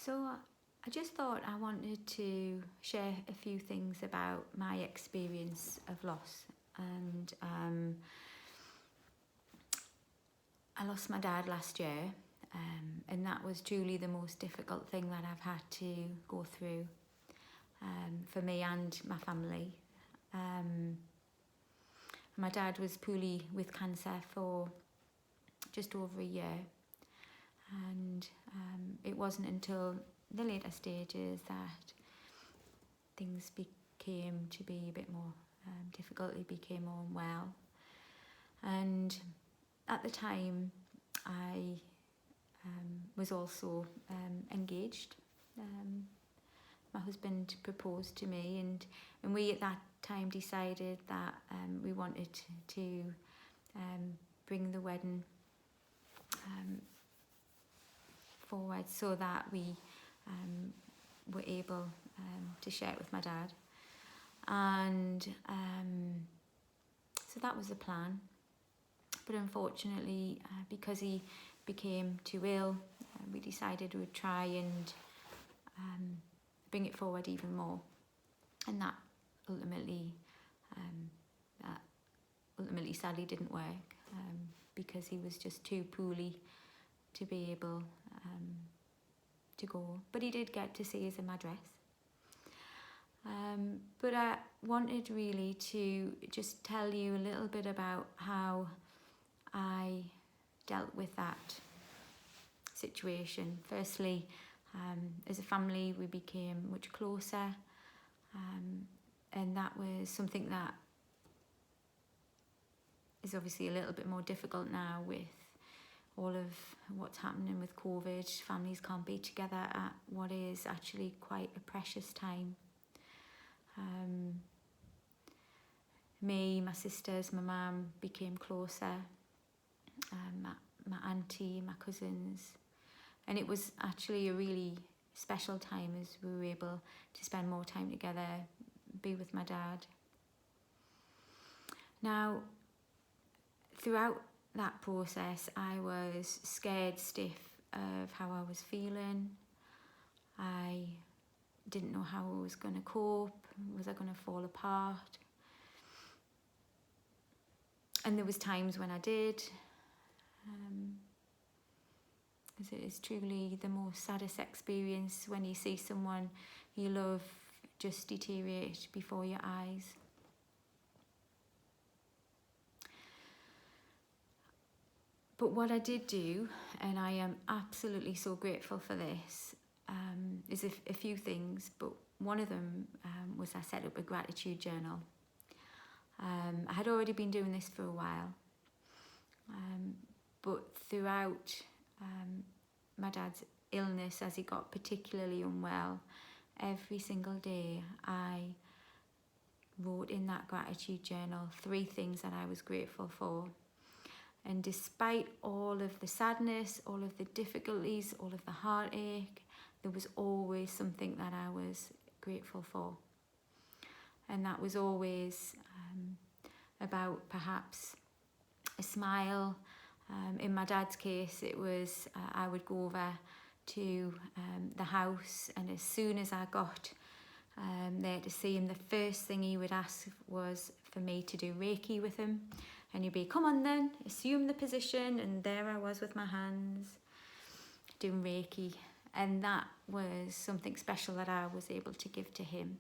So I just thought I wanted to share a few things about my experience of loss. And I lost my dad last year, and that was truly the most difficult thing that I've had to go through for me and my family. My dad was poorly with cancer for just over a year, and it wasn't until the later stages that things became to be a bit more difficult. He became more unwell, and at the time I was also engaged. My husband proposed to me, and we at that time decided that we wanted to bring the wedding forward so that we were able to share it with my dad. And so that was the plan. But unfortunately, because he became too ill, we decided we would try and bring it forward even more. And that ultimately sadly didn't work because he was just too poorly to be able to go. But he did get to see us in my dress. But I wanted really to just tell you a little bit about how I dealt with that situation. Firstly, as a family, we became much closer, and that was something that is obviously a little bit more difficult now with all of what's happening with COVID. Families can't be together at what is actually quite a precious time. Me, my sisters, my mum became closer, my auntie, my cousins, and it was actually a really special time as we were able to spend more time together, be with my dad. Now, throughout that process, I was scared stiff of how I was feeling. I didn't know how I was going to cope. Was I going to fall apart? And there was times when I did. Because it is truly the most saddest experience when you see someone you love just deteriorate before your eyes. But what I did do, and I am absolutely so grateful for this, is a few things, but one of them was I set up a gratitude journal. I had already been doing this for a while, but throughout my dad's illness, as he got particularly unwell, every single day I wrote in that gratitude journal 3 things that I was grateful for. And despite all of the sadness, all of the difficulties, all of the heartache, there was always something that I was grateful for. And that was always about perhaps a smile. In my dad's case, it was I would go over to the house, and as soon as I got there to see him, the first thing he would ask was for me to do Reiki with him. And he'd be, come on then, assume the position. And there I was with my hands doing Reiki. And that was something special that I was able to give to him.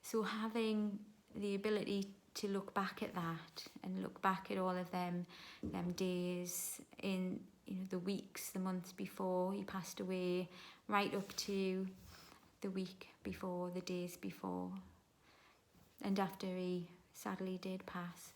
So having the ability to look back at that and look back at all of them days in the weeks, the months before he passed away, right up to the week before, the days before, and after he sadly did pass,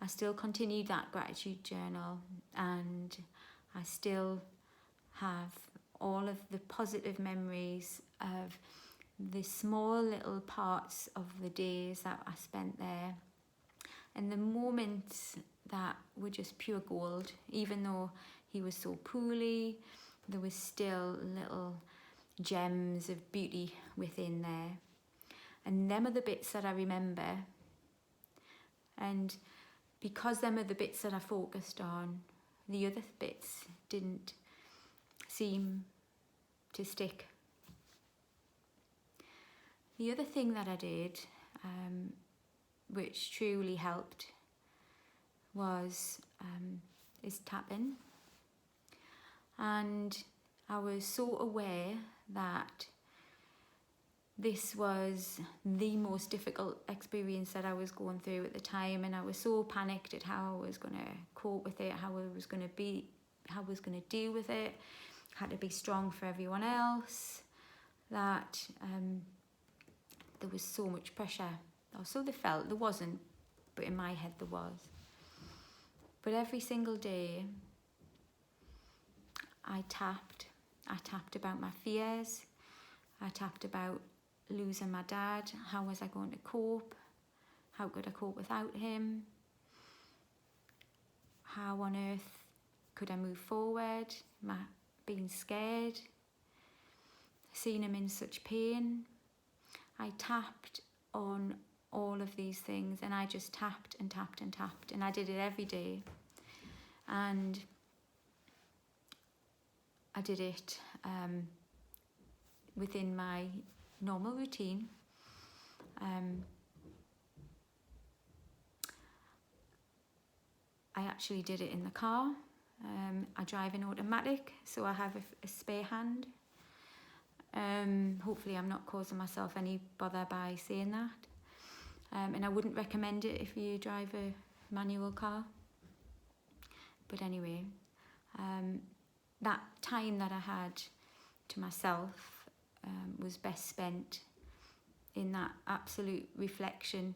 I still continued that gratitude journal, and I still have all of the positive memories of the small little parts of the days that I spent there, and the moments that were just pure gold. Even though he was so poorly, there was still little gems of beauty within there. And them are the bits that I remember. And because them are the bits that I focused on, the other bits didn't seem to stick. The other thing that I did, which truly helped, is tapping. And I was so aware that this was the most difficult experience that I was going through at the time, and I was so panicked at how I was going to cope with it, how I was going to deal with it, had to be strong for everyone else, that there was so much pressure. Or so they felt. There wasn't, but in my head there was. But every single day I tapped about my fears, I tapped about losing my dad, how was I going to cope, how could I cope without him, how on earth could I move forward, being scared, seeing him in such pain. I tapped on all of these things, and I just tapped and tapped and tapped, and I did it every day. And I did it within my normal routine. I actually did it in the car. I drive in automatic, so I have a spare hand. Hopefully I'm not causing myself any bother by saying that. And I wouldn't recommend it if you drive a manual car. But anyway, that time that I had to myself was best spent in that absolute reflection,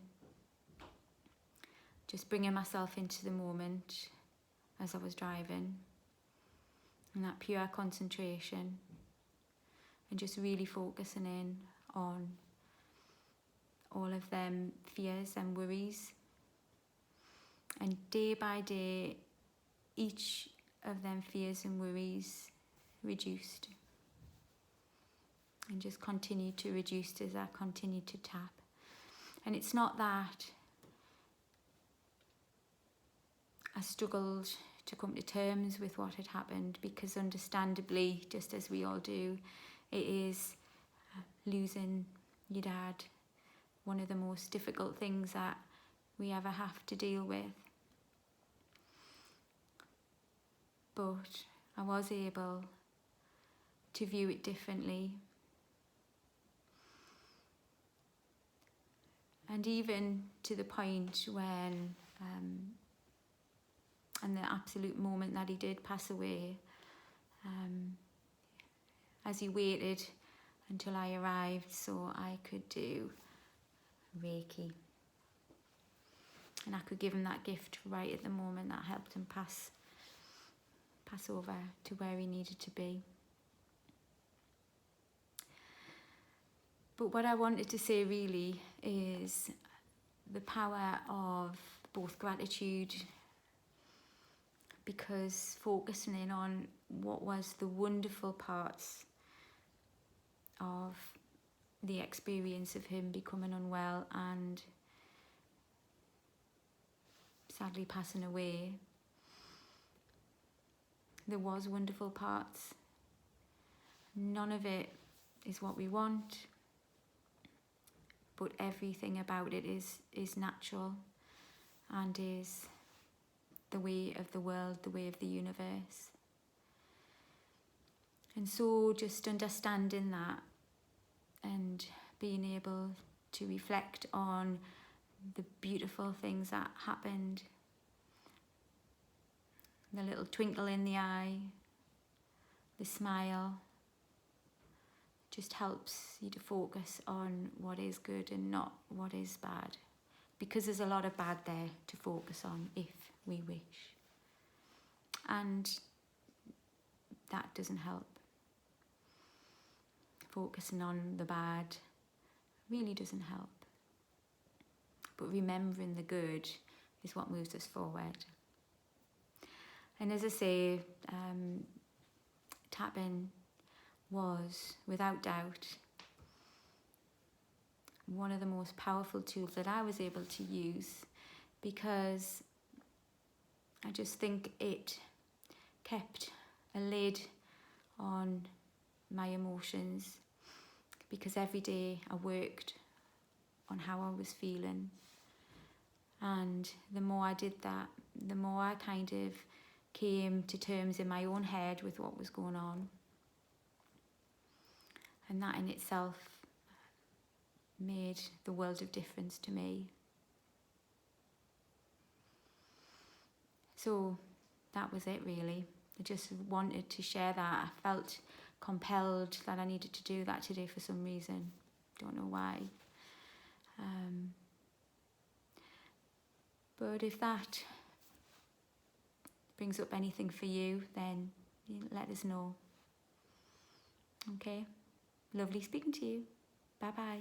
just bringing myself into the moment as I was driving, and that pure concentration, and just really focusing in on all of them fears and worries. And day by day, each of them fears and worries reduced, and just continued to reduce as I continued to tap. And it's not that I struggled to come to terms with what had happened, because understandably, just as we all do, it is losing your dad, one of the most difficult things that we ever have to deal with. But I was able to view it differently. And even to the point when, and the absolute moment that he did pass away, as he waited until I arrived so I could do Reiki. And I could give him that gift right at the moment that helped him pass over to where he needed to be. But what I wanted to say really is the power of both gratitude, because focusing in on what was the wonderful parts of the experience of him becoming unwell and sadly passing away. There was wonderful parts. None of it is what we want, but everything about it is natural and is the way of the world, the way of the universe. And so just understanding that and being able to reflect on the beautiful things that happened, the little twinkle in the eye, the smile, just helps you to focus on what is good and not what is bad, because there's a lot of bad there to focus on if we wish, and that doesn't help. Focusing on the bad really doesn't help, but remembering the good is what moves us forward. And as I say, tapping was, without doubt, one of the most powerful tools that I was able to use, because I just think it kept a lid on my emotions, because every day I worked on how I was feeling. And the more I did that, the more I kind of came to terms in my own head with what was going on. And that in itself made the world of difference to me. So that was it really. I just wanted to share that. I felt compelled that I needed to do that today for some reason. Don't know why. But if that brings up anything for you, then let us know. Okay? Lovely speaking to you. Bye-bye.